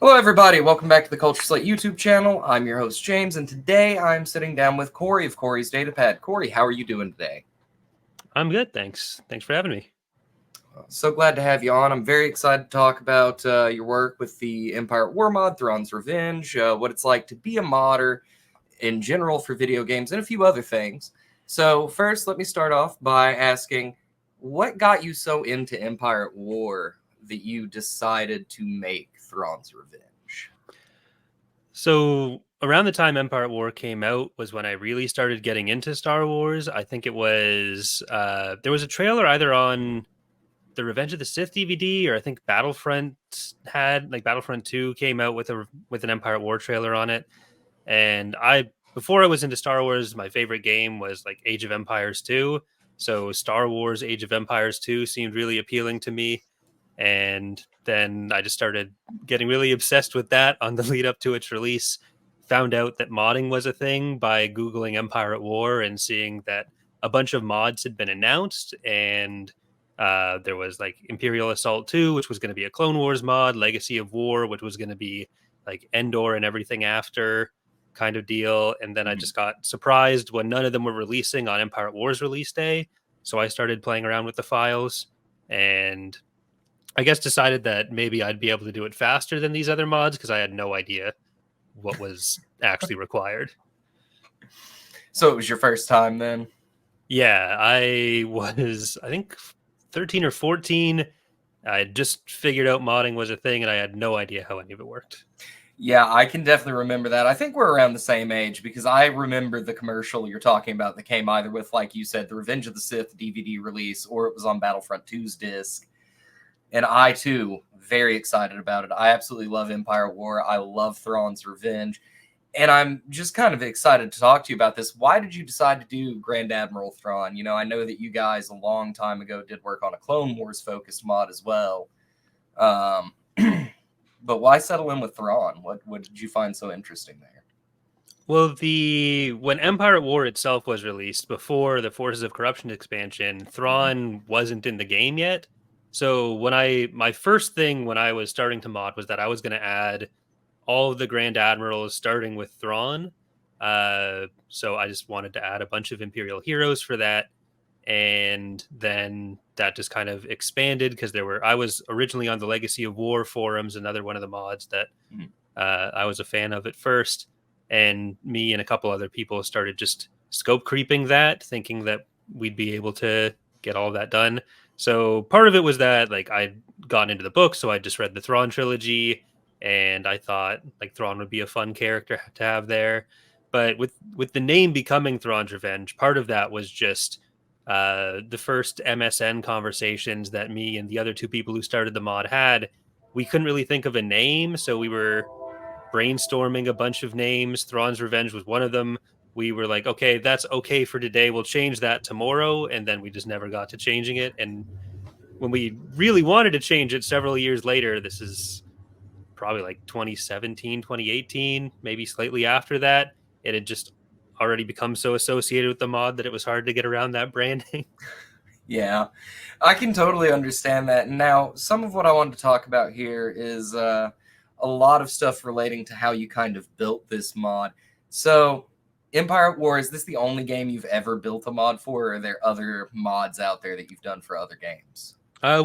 Hello, everybody. Welcome back to the Cultureslate YouTube channel. I'm your host, James, and today I'm sitting down with Corey of Corey's Datapad. Corey, how are you doing today? I'm good, thanks. Thanks for having me. So glad to have you on. I'm very excited to talk about your work with the Empire at War mod, Thrawn's Revenge, what it's like to be a modder in general for video games, and a few other things. So first, let me start off by asking, what got you so into Empire at War that you decided to make Thrawn's Revenge? So around the time Empire at War came out was when I really started getting into Star Wars. I think it was there was a trailer either on the Revenge of the Sith DVD, or I think Battlefront Battlefront 2 came out with an Empire at War trailer on it. And before I was into Star Wars, my favorite game was like Age of Empires 2. So Star Wars Age of Empires 2 seemed really appealing to me. And then I just started getting really obsessed with that on the lead up to its release. Found out that modding was a thing by Googling Empire at War and seeing that a bunch of mods had been announced. And there was like Imperial Assault 2, which was going to be a Clone Wars mod, Legacy of War, which was going to be like Endor and everything after kind of deal. And then I just got surprised when none of them were releasing on Empire at War's release day. So I started playing around with the files and I guess decided that maybe I'd be able to do it faster than these other mods because I had no idea what was actually required. So it was your first time then? Yeah, I think 13 or 14. I had just figured out modding was a thing and I had no idea how any of it worked. Yeah, I can definitely remember that. I think we're around the same age because I remember the commercial you're talking about that came either with, like you said, the Revenge of the Sith DVD release, or it was on Battlefront 2's disc. And I, too, very excited about it. I absolutely love Empire War. I love Thrawn's Revenge. And I'm just kind of excited to talk to you about this. Why did you decide to do Grand Admiral Thrawn? You know, I know that you guys a long time ago did work on a Clone Wars-focused mod as well. But why settle in with Thrawn? What did you find so interesting there? Well, when Empire at War itself was released before the Forces of Corruption expansion, Thrawn wasn't in the game yet. So my first thing when I was starting to mod was that I was going to add all of the Grand Admirals starting with Thrawn. So I just wanted to add a bunch of Imperial heroes for that. And then that just kind of expanded because I was originally on the Legacy of War forums, another one of the mods that I was a fan of at first. And me and a couple other people started just scope creeping that, thinking that we'd be able to get all of that done. So part of it was that like I'd gotten into the book, so I just read the Thrawn trilogy, and I thought like Thrawn would be a fun character to have there. But with the name becoming Thrawn's Revenge, part of that was just the first MSN conversations that me and the other two people who started the mod had. We couldn't really think of a name, so we were brainstorming a bunch of names. Thrawn's Revenge was one of them. We were like, okay, that's okay for today. We'll change that tomorrow. And then we just never got to changing it. And when we really wanted to change it several years later, this is probably like 2017, 2018, maybe slightly after that, it had just already become so associated with the mod that it was hard to get around that branding. Yeah, I can totally understand that. Now, some of what I wanted to talk about here is a lot of stuff relating to how you kind of built this mod. So, Empire at War, is this the only game you've ever built a mod for, or are there other mods out there that you've done for other games?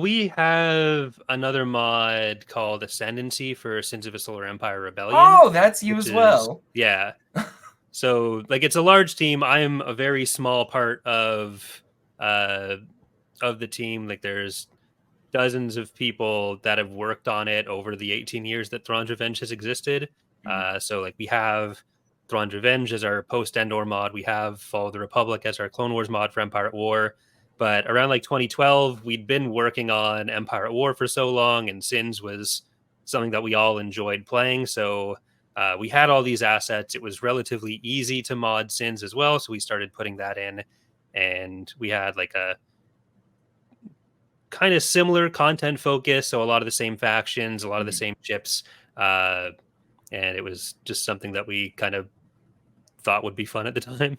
We have another mod called Ascendancy for Sins of a Solar Empire Rebellion. Oh, that's you as well. Yeah. So, like, it's a large team. I'm a very small part of the team. Like, there's dozens of people that have worked on it over the 18 years that Thrawn's Revenge has existed. So, like, we have Thrawn's Revenge as our post-Endor mod. We have Fall of the Republic as our Clone Wars mod for Empire at War. But around like 2012, we'd been working on Empire at War for so long, and Sins was something that we all enjoyed playing. So we had all these assets. It was relatively easy to mod Sins as well. So we started putting that in, and we had like a kind of similar content focus. So a lot of the same factions, a lot of the same ships. And it was just something that we kind of thought would be fun at the time.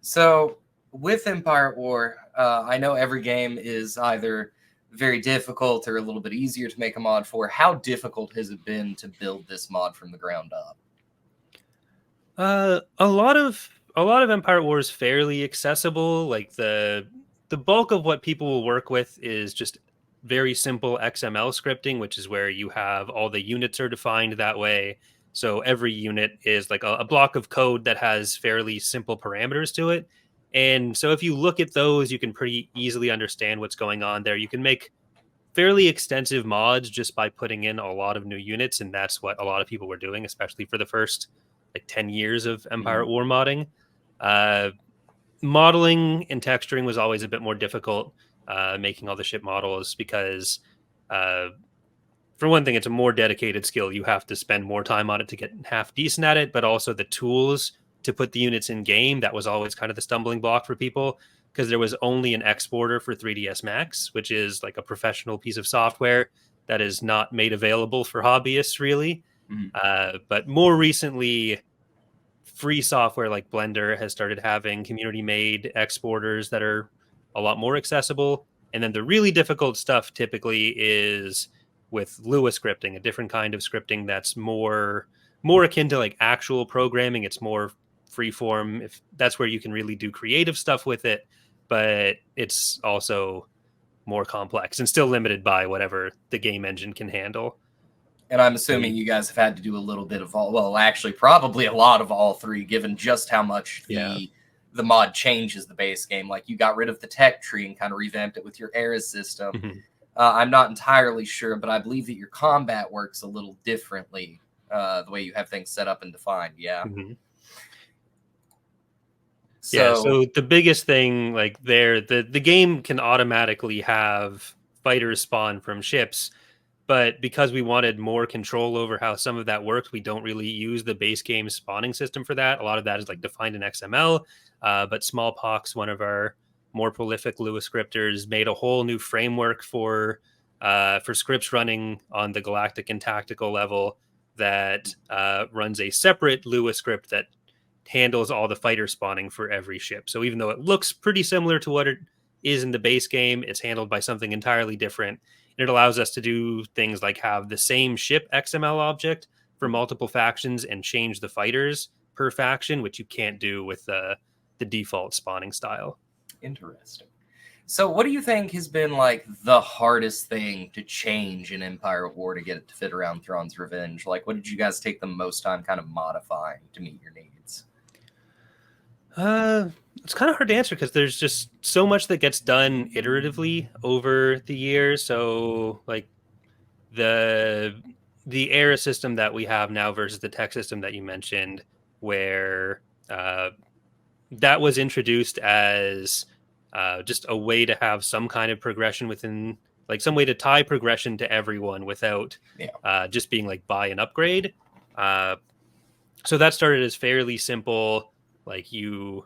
So with Empire at War, I know every game is either very difficult or a little bit easier to make a mod for? How difficult has it been to build this mod from the ground up? A lot of Empire Wars fairly accessible. Like the bulk of what people will work with is just very simple XML scripting, which is where you have all the units are defined that way. So every unit is like a block of code that has fairly simple parameters to it. And so if you look at those, you can pretty easily understand what's going on there. You can make fairly extensive mods just by putting in a lot of new units, and that's what a lot of people were doing, especially for the first like 10 years of Empire at War modding. Uh, Modeling and texturing was always a bit more difficult, making all the ship models, because uh, for one thing, it's a more dedicated skill. You have to spend more time on it to get half decent at it, but also the tools to put the units in game, that was always kind of the stumbling block for people, because there was only an exporter for 3ds Max, which is like a professional piece of software that is not made available for hobbyists, really. But more recently, free software like Blender has started having community made exporters that are a lot more accessible. And then the really difficult stuff typically is with Lua scripting, a different kind of scripting that's more akin to like actual programming. It's more freeform. If that's where you can really do creative stuff with it, but it's also more complex and still limited by whatever the game engine can handle. And I'm assuming you guys have had to do a little bit of all, well, actually, probably a lot of all three, given just how much the mod changes the base game. Like, you got rid of the tech tree and kind of revamped it with your era system. Mm-hmm. I'm not entirely sure, but I believe that your combat works a little differently, the way you have things set up and defined. Yeah. Mm-hmm. So the biggest thing, like the game can automatically have fighters spawn from ships, but because we wanted more control over how some of that works, we don't really use the base game spawning system for that. A lot of that is like defined in XML, but Smallpox, one of our more prolific Lua scripters, made a whole new framework for scripts running on the galactic and tactical level that runs a separate Lua script that handles all the fighter spawning for every ship. So even though it looks pretty similar to what it is in the base game, it's handled by something entirely different. And it allows us to do things like have the same ship XML object for multiple factions and change the fighters per faction, which you can't do with the default spawning style. Interesting. So what do you think has been like the hardest thing to change in Empire at War to get it to fit around Thrawn's Revenge? Like, what did you guys take the most time kind of modifying to meet your needs? It's kind of hard to answer because there's just so much that gets done iteratively over the years. So like the era system that we have now versus the tech system that you mentioned, where that was introduced as just a way to have some kind of progression within, like some way to tie progression to everyone without just being like buy an upgrade. So that started as fairly simple. Like you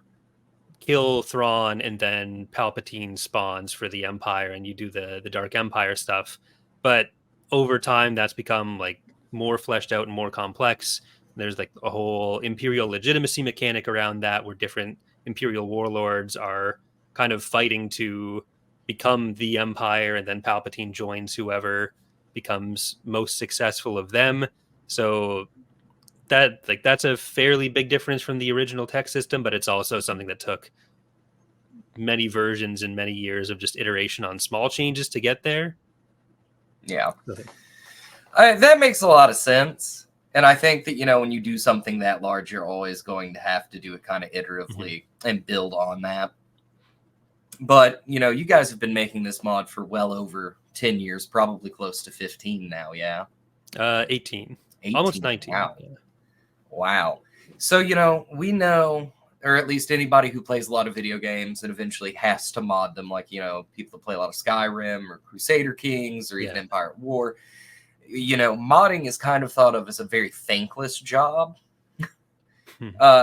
kill Thrawn and then Palpatine spawns for the Empire and you do the Dark Empire stuff. But over time, that's become like more fleshed out and more complex. There's like a whole Imperial legitimacy mechanic around that, where different Imperial warlords are kind of fighting to become the Empire, and then Palpatine joins whoever becomes most successful of them. So that's a fairly big difference from the original tech system, but it's also something that took many versions and many years of just iteration on small changes to get there. Yeah. That makes a lot of sense. And I think that, when you do something that large, you're always going to have to do it kind of iteratively and build on that. But, you guys have been making this mod for well over 10 years, probably close to 15 now, yeah? 18. Almost 19. Wow. Yeah. Wow. So, we know, or at least anybody who plays a lot of video games and eventually has to mod them, like, people that play a lot of Skyrim or Crusader Kings or even Empire at War, modding is kind of thought of as a very thankless job.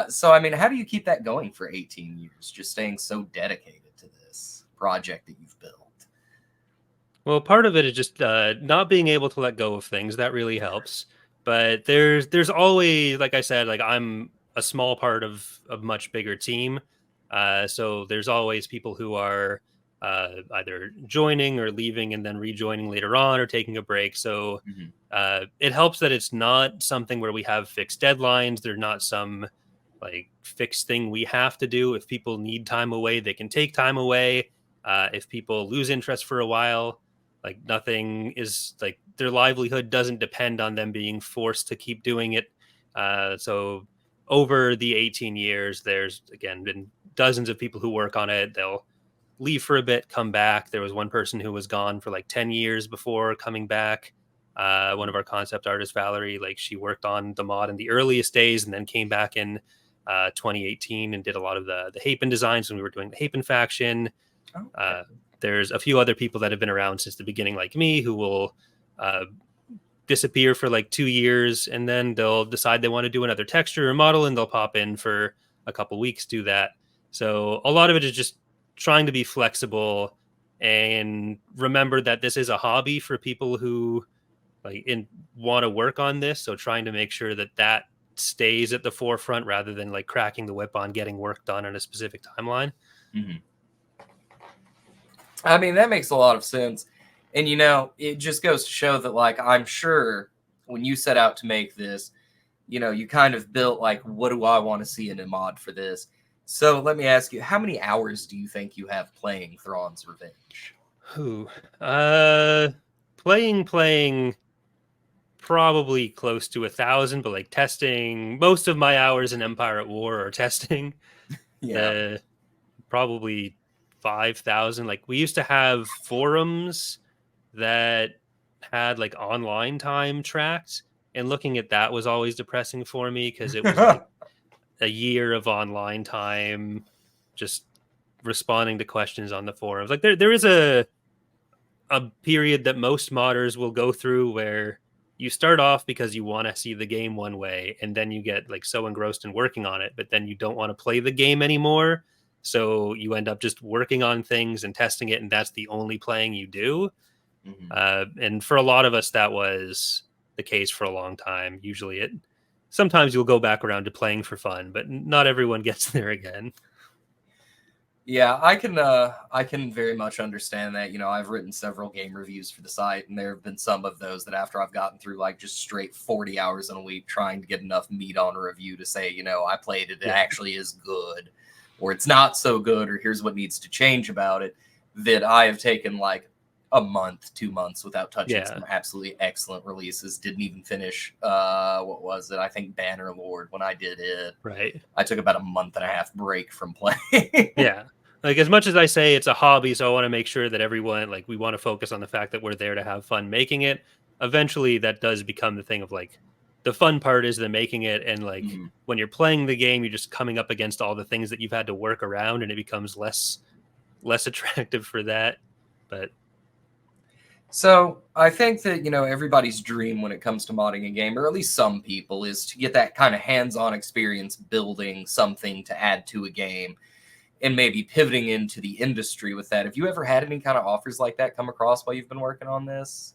So, I mean, how do you keep that going for 18 years, just staying so dedicated to this project that you've built? Well, part of it is just not being able to let go of things. That really helps. But there's always, like I said, like I'm a small part of a much bigger team. So there's always people who are either joining or leaving and then rejoining later on or taking a break. So Mhm. it helps that it's not something where we have fixed deadlines. There's not some like fixed thing we have to do. If people need time away, they can take time away. If people lose interest for a while, like nothing is like their livelihood doesn't depend on them being forced to keep doing it. So over the 18 years, there's again been dozens of people who work on it. They'll leave for a bit, come back. There was one person who was gone for like 10 years before coming back. One of our concept artists, Valerie, like she worked on the mod in the earliest days and then came back in 2018 and did a lot of the Hapen designs when we were doing the Hapen faction. Okay. There's a few other people that have been around since the beginning, like me, who will disappear for like 2 years and then they'll decide they want to do another texture or model and they'll pop in for a couple weeks, do that. So a lot of it is just trying to be flexible and remember that this is a hobby for people who want to work on this. So trying to make sure that that stays at the forefront rather than like cracking the whip on getting work done on a specific timeline. Mhm. I mean, that makes a lot of sense. And, it just goes to show that, like, I'm sure when you set out to make this, you kind of built, like, what do I want to see in a mod for this? So let me ask you, how many hours do you think you have playing Thrawn's Revenge? Who? Playing probably close to 1,000, but like testing, most of my hours in Empire at War are testing. Yeah. Probably 5,000. Like we used to have forums that had like online time tracked, and looking at that was always depressing for me because it was like a year of online time just responding to questions on the forums. Like there is a period that most modders will go through where you start off because you want to see the game one way and then you get like so engrossed in working on it, but then you don't want to play the game anymore, so you end up just working on things and testing it and that's the only playing you do. Mhm. And for a lot of us that was the case for a long time. Usually it sometimes you'll go back around to playing for fun, but not everyone gets there again. Yeah, I can very much understand that. I've written several game reviews for the site, and there have been some of those that after I've gotten through like just straight 40 hours in a week trying to get enough meat on a review to say, I played it, it Yeah. actually is good, or it's not so good, or here's what needs to change about it, that I have taken like a month, 2 months without touching Yeah. some absolutely excellent releases. Didn't even finish what was it? I think Banner Lord when I did it. Right. I took about a month and a half break from playing. Yeah. Like as much as I say it's a hobby, so I want to make sure that everyone like we want to focus on the fact that we're there to have fun making it. Eventually that does become the thing of like the fun part is the making it, and like Mhm. when you're playing the game you're just coming up against all the things that you've had to work around and it becomes less attractive for that. But So I think that everybody's dream when it comes to modding a game, or at least some people, is to get that kind of hands-on experience building something to add to a game, and maybe pivoting into the industry with that. Have you ever had any kind of offers like that come across while you've been working on this?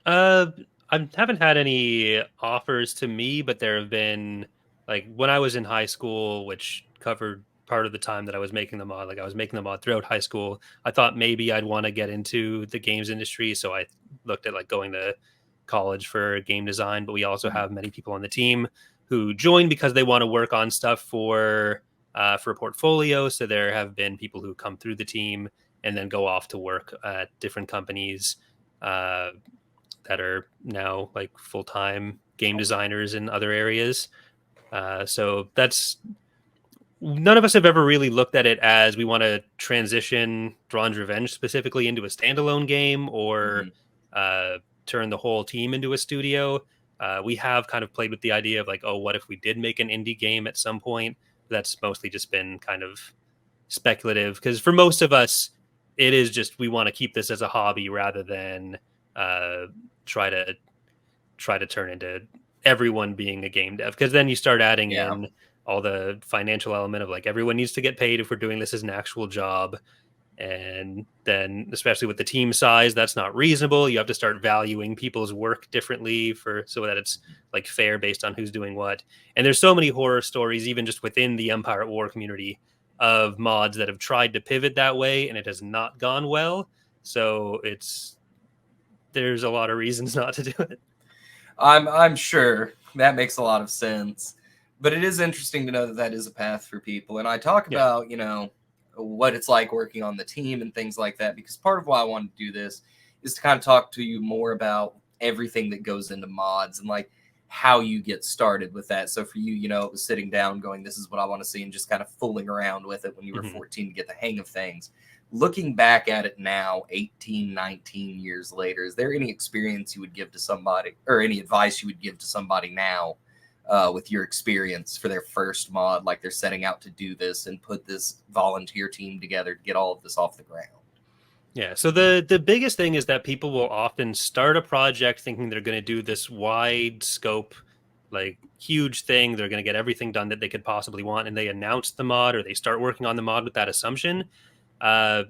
Uh, I haven't had any offers to me, but there have been like when I was in high school, which covered part of the time that I was making the mod. Like I was making the mod throughout high school. I thought maybe I'd want to get into the games industry, so I looked at like going to college for game design. But we also Mhm. have many people on the team who join because they want to work on stuff for a portfolio. So there have been people who come through the team and then go off to work at different companies. Uh, that are now like full-time game designers in other areas. So that's none of us have ever really looked at it as we want to transition Thrawn's Revenge specifically into a standalone game or Mhm. uh, turn the whole team into a studio. We have kind of played with the idea of like, oh, what if we did make an indie game at some point? That's mostly just been kind of speculative because for most of us, it is just we want to keep this as a hobby rather than uh, try to turn into everyone being a game dev, because then you start adding Yeah. in all the financial element of like everyone needs to get paid if we're doing this as an actual job, and then especially with the team size that's not reasonable. You have to start valuing people's work differently for so that it's like fair based on who's doing what. And there's so many horror stories even just within the Empire at War community of mods that have tried to pivot that way and it has not gone well. So there's a lot of reasons not to do it. I'm sure that makes a lot of sense, but it is interesting to know that that is a path for people. And I talk Yeah. about, what it's like working on the team and things like that, because part of why I wanted to do this is to kind of talk to you more about everything that goes into mods and like how you get started with that. So for you, it was sitting down going, this is what I want to see, and just kind of fooling around with it when you were Mhm. 14 to get the hang of things. Looking back at it now, 18, 19 years later, is there any experience you would give to somebody or any advice you would give to somebody now with your experience for their first mod, like they're setting out to do this and put this volunteer team together to get all of this off the ground? Yeah. So the biggest thing is that people will often start a project thinking they're going to do this wide scope, like huge thing. They're going to get everything done that they could possibly want, and they announce the mod or they start working on the mod with that assumption. Uh,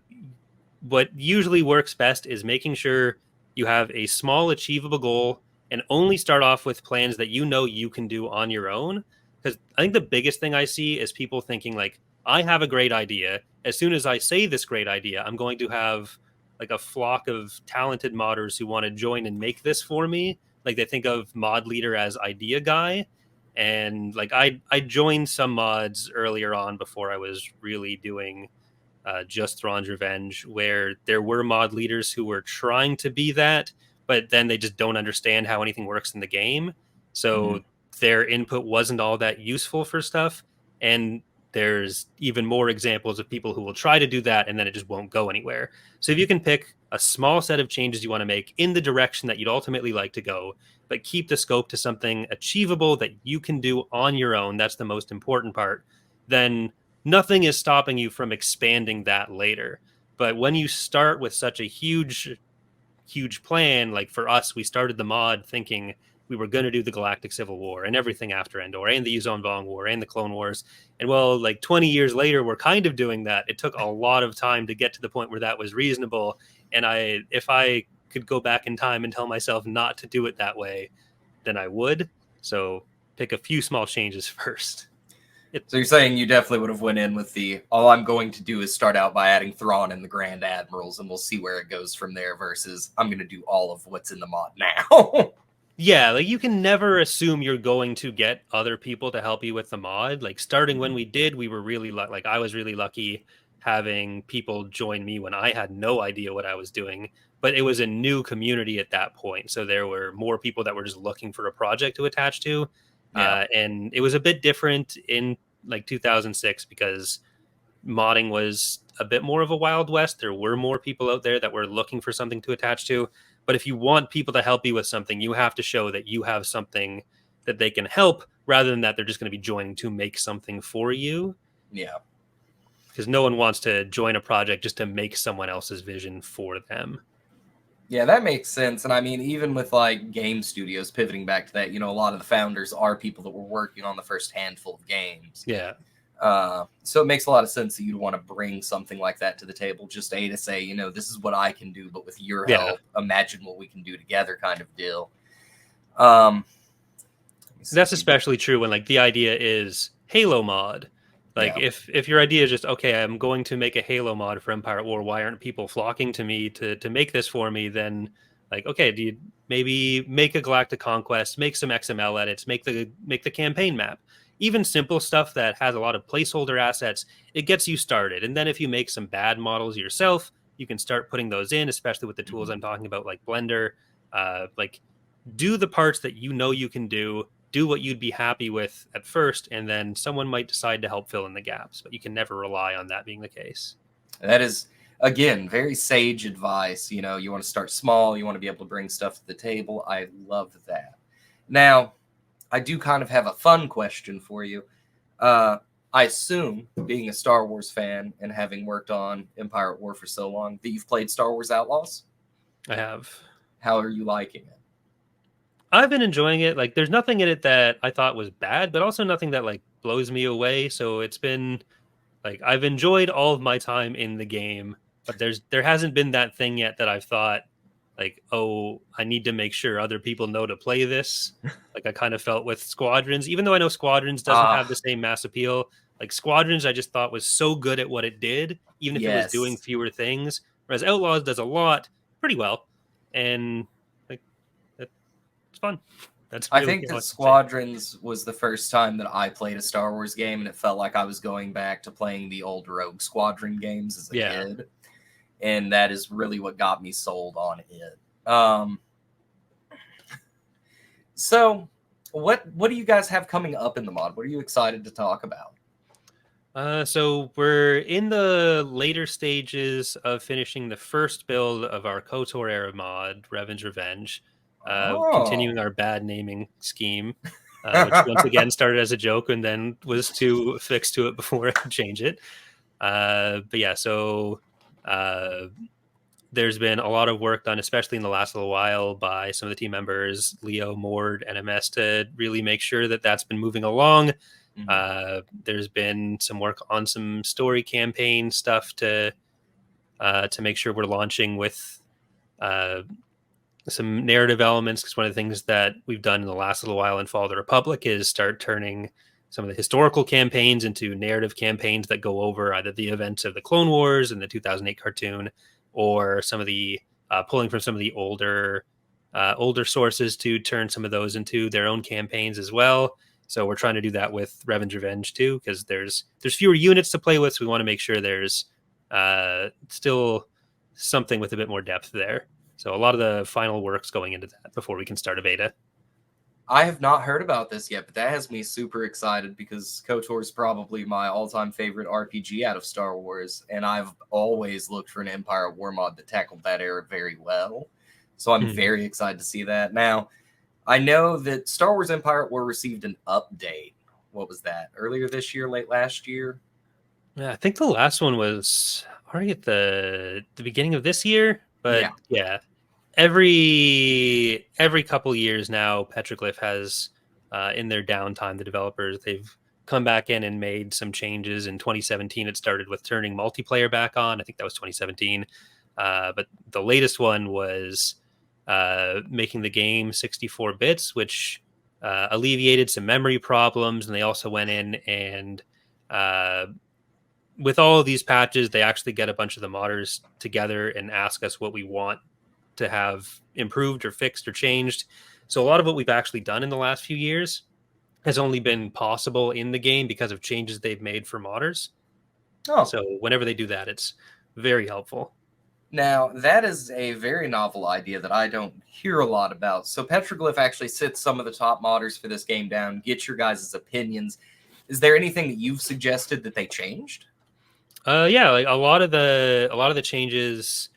what usually works best is making sure you have a small achievable goal and only start off with plans that you know you can do on your own. Because I think the biggest thing I see is people thinking like, I have a great idea. As soon as I say this great idea, I'm going to have like a flock of talented modders who want to join and make this for me. Like they think of mod leader as idea guy. And like I joined some mods earlier on before I was really doing just Thrawn's Revenge, where there were mod leaders who were trying to be that, but then they just don't understand how anything works in the game. Mm-hmm. So their input wasn't all that useful for stuff. And there's even more examples of people who will try to do that and then it just won't go anywhere. So if you can pick a small set of changes you want to make in the direction that you'd ultimately like to go, but keep the scope to something achievable that you can do on your own, that's the most important part, then nothing is stopping you from expanding that later. But when you start with such a huge plan, like for us, we started the mod thinking we were going to do the Galactic Civil War and everything after Endor and the Yuzon Vong War and the Clone Wars. And well, like 20 years later, we're kind of doing that. It took a lot of time to get to the point where that was reasonable. And if I could go back in time and tell myself not to do it that way, then I would. So pick a few small changes first. So you're saying you definitely would have went in with the all I'm going to do is start out by adding Thrawn and the Grand Admirals, and we'll see where it goes from there. Versus I'm going to do all of what's in the mod now. Yeah, like you can never assume you're going to get other people to help you with the mod. Like starting when we did, we were really like I was really lucky having people join me when I had no idea what I was doing, but it was a new community at that point. So there were more people that were just looking for a project to attach to. Yeah, And it was a bit different in like 2006 because modding was a bit more of a wild west. There were more people out there that were looking for something to attach to. But if you want people to help you with something, you have to show that you have something that they can help rather than that they're just going to be joining to make something for you. yeah. Because no one wants to join a project just to make someone else's vision for them. Yeah, that makes sense. And I mean, even with like game studios, pivoting back to that, a lot of the founders are people that were working on the first handful of games. Yeah. So it makes a lot of sense that you'd want to bring something like that to the table, just to say, this is what I can do, but with your Yeah. help, imagine what we can do together, kind of deal. Um, That's especially true when like the idea is Halo mod. Like Yeah. if your idea is just okay, I'm going to make a Halo mod for Empire at War. Why aren't people flocking to me to make this for me? Then like okay, do you maybe make a Galactic Conquest, make some XML edits, make the campaign map. Even simple stuff that has a lot of placeholder assets, it gets you started. And then if you make some bad models yourself, you can start putting those in, especially with the tools I'm talking about, like Blender. Like do the parts that you know you can do what you'd be happy with at first, and then someone might decide to help fill in the gaps, but you can never rely on that being the case. That is, again, very sage advice. You want to start small, you want to be able to bring stuff to the table. I love that. Now, I do kind of have a fun question for you. I assume, being a Star Wars fan and having worked on Empire at War for so long, that you've played Star Wars Outlaws. I have. How are you liking it? I've been enjoying it. Like there's nothing in it that I thought was bad, but also nothing that like blows me away. So it's been like I've enjoyed all of my time in the game, but there hasn't been that thing yet that I've thought like, oh, I need to make sure other people know to play this. Like I kind of felt with Squadrons, even though I know Squadrons doesn't have the same mass appeal. Like Squadrons, I just thought was so good at what it did, even if it was doing Yes. fewer things. Whereas Outlaws does a lot pretty well, and like it's fun. That's I really think all that I can say. Squadrons was the first time that I played a Star Wars game, and it felt like I was going back to playing the old Rogue Squadron games as a Yeah. kid. And that is really what got me sold on it. Um, so, what do you guys have coming up in the mod? What are you excited to talk about? So we're in the later stages of finishing the first build of our KOTOR era mod, Revan's Revenge, Oh, continuing our bad naming scheme, which once again started as a joke and then was too fixed to it before I could change it. But yeah, so uh, there's been a lot of work done, especially in the last little while, by some of the team members, Leo, Mord, and MS, to really make sure that that's been moving along. mhm. There's been some work on some story campaign stuff to make sure we're launching with uh, some narrative elements. Because one of the things that we've done in the last little while in Fall of the Republic is start turning some of the historical campaigns into narrative campaigns that go over either the events of the Clone Wars and the 2008 cartoon, or some of the pulling from some of the older sources to turn some of those into their own campaigns as well. So we're trying to do that with Revan's Revenge too, because there's fewer units to play with, so we want to make sure there's still something with a bit more depth there. So a lot of the final work's going into that before we can start a beta. I have not heard about this yet, but that has me super excited because KOTOR is probably my all-time favorite RPG out of Star Wars, and I've always looked for an Empire War mod that tackled that era very well. So I'm Hmm. very excited to see that. Now, I know that Star Wars Empire at War received an update. What was that? Earlier this year, late last year? Yeah, I think the last one was already at the beginning of this year, but Yeah. yeah, every couple years now, Petroglyph has in their downtime, the developers they've come back in and made some changes. In 2017, it started with turning multiplayer back on. I think that was 2017, but the latest one was making the game 64 bits, which alleviated some memory problems, and they also went in and uh, with all of these patches, they actually get a bunch of the modders together and ask us what we want to have improved or fixed or changed. So a lot of what we've actually done in the last few years has only been possible in the game because of changes they've made for modders. Oh, So whenever they do that, it's very helpful. now that is a very novel idea that I don't hear a lot about. So Petroglyph actually sits some of the top modders for this game down, get your guys' opinions. Is there anything that you've suggested that they changed? Yeah, like a lot of the changes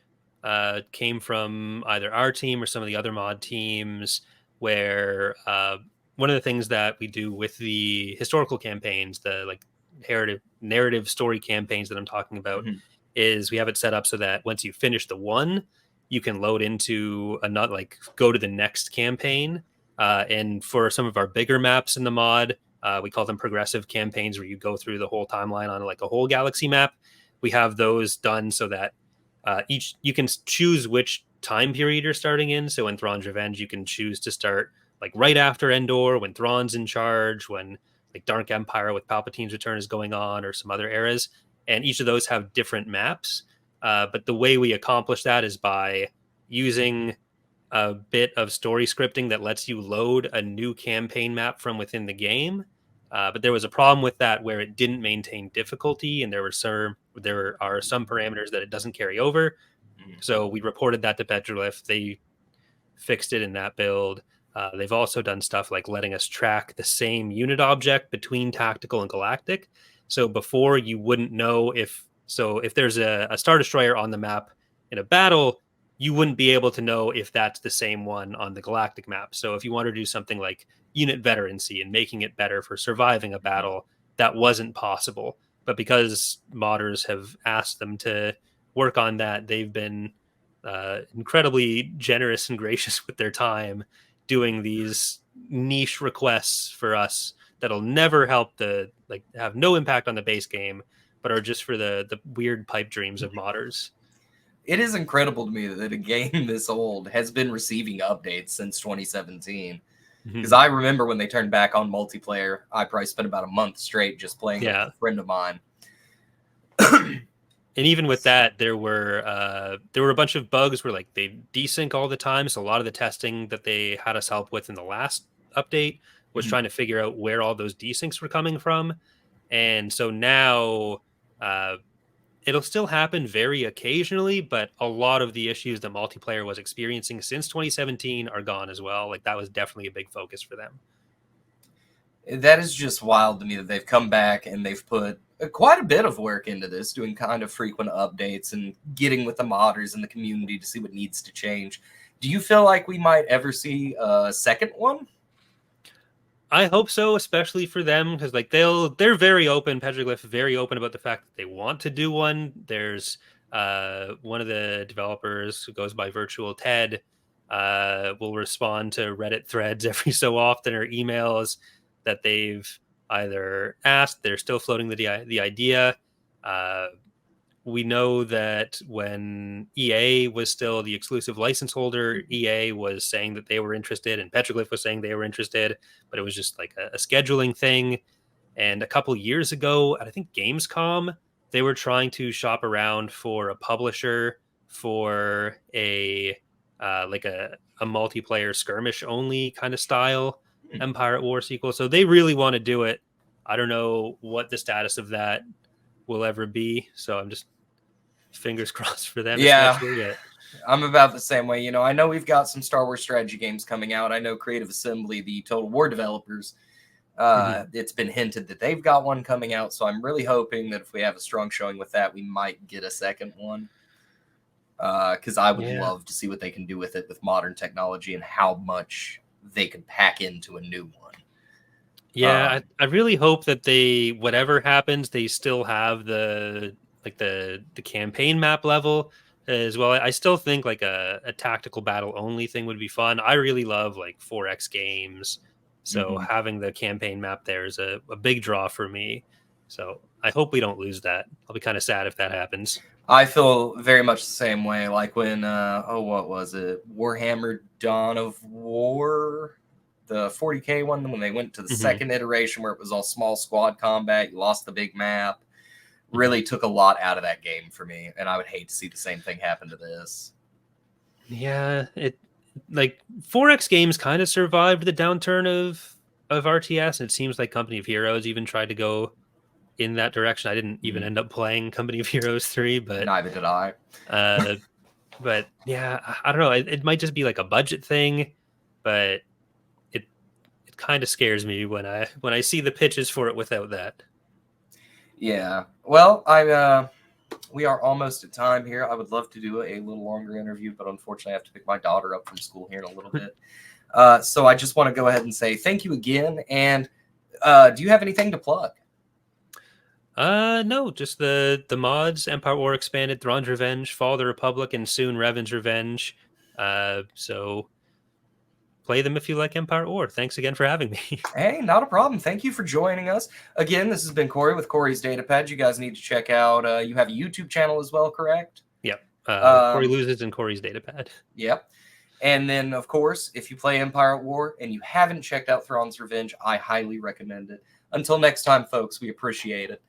came from either our team or some of the other mod teams. Where one of the things that we do with the historical campaigns, the like narrative story campaigns that I'm talking about, Mhm. is we have it set up so that once you finish the one, you can load into another, like go to the next campaign. And for some of our bigger maps in the mod, we call them progressive campaigns, where you go through the whole timeline on like a whole galaxy map. We have those done so that each you can choose which time period you're starting in. So in Thrawn's Revenge, you can choose to start like right after Endor, when Thrawn's in charge, when like Dark Empire with Palpatine's return is going on, or some other eras. And each of those have different maps. But the way we accomplish that is by using a bit of story scripting that lets you load a new campaign map from within the game. But there was a problem with that where it didn't maintain difficulty, and there are some parameters that it doesn't carry over. So we reported that to Petroglyph. They fixed it in that build. They've also done stuff like letting us track the same unit object between tactical and galactic. So before, you wouldn't know if there's a Star Destroyer on the map in a battle, you wouldn't be able to know if that's the same one on the galactic map. So if you want to do something like unit veterancy and making it better for surviving a battle, that wasn't possible. But because modders have asked them to work on that, they've been incredibly generous and gracious with their time doing these niche requests for us that'll never help have no impact on the base game, but are just for the weird pipe dreams of modders. It is incredible to me that a game this old has been receiving updates since 2017. Because I remember when they turned back on multiplayer, I probably spent about a month straight just playing with a friend of mine. And even with that, there were a bunch of bugs where like they desync all the time. So a lot of the testing that they had us help with in the last update was trying to figure out where all those desyncs were coming from. And so now it'll still happen very occasionally, but a lot of the issues that multiplayer was experiencing since 2017 are gone as well. Like that was definitely a big focus for them. That is just wild to me that they've come back and they've put quite a bit of work into this, doing kind of frequent updates and getting with the modders and the community to see what needs to change. Do you feel like we might ever see a second one? I hope so, especially for them, because like they're very open. Petroglyph very open about the fact that they want to do one. There's one of the developers who goes by Virtual Ted will respond to Reddit threads every so often or emails that they've either asked. They're still floating the idea. We know that when EA was still the exclusive license holder, EA was saying that they were interested, and Petroglyph was saying they were interested, but it was just like a scheduling thing. And a couple years ago, at I think Gamescom, they were trying to shop around for a publisher for a multiplayer skirmish only kind of style Empire at War sequel. So they really want to do it. I don't know what the status of that will ever be. So I'm just fingers crossed for them. Yeah, I'm about the same way. I know we've got some Star Wars strategy games coming out. I know Creative Assembly, the Total War developers, it's been hinted that they've got one coming out. So I'm really hoping that if we have a strong showing with that, we might get a second one. Because I would love to see what they can do with it with modern technology and how much they could pack into a new one. Yeah, I really hope that whatever happens, they still have the campaign map level as well. I still think like a tactical battle only thing would be fun. I really love like 4X games. So having the campaign map there is a big draw for me. So I hope we don't lose that. I'll be kind of sad if that happens. I feel very much the same way. Like when, what was it? Warhammer Dawn of War, the 40K one, when they went to the second iteration where it was all small squad combat, you lost the big map. Really took a lot out of that game for me, and I would hate to see the same thing happen to this. Yeah, it like 4X games kind of survived the downturn of RTS, and it seems like Company of Heroes even tried to go in that direction. I didn't even end up playing Company of Heroes 3, but neither did I. But yeah, I don't know. It might just be like a budget thing, but it kind of scares me when I see the pitches for it without that. Yeah. Well, we are almost at time here. I would love to do a little longer interview, but unfortunately I have to pick my daughter up from school here in a little bit. So I just want to go ahead and say thank you again. And do you have anything to plug? No, just the mods, Empire War Expanded, Thrawn's Revenge, Fall of the Republic, and soon Revan's Revenge. So play them if you like Empire War. Thanks again for having me. Hey, not a problem. Thank you for joining us. Again, this has been Corey with Corey's Datapad. You guys need to check out, you have a YouTube channel as well, correct? Yep. Corey Loses and Corey's Datapad. Yep. And then, of course, if you play Empire at War and you haven't checked out Thrawn's Revenge, I highly recommend it. Until next time, folks, we appreciate it.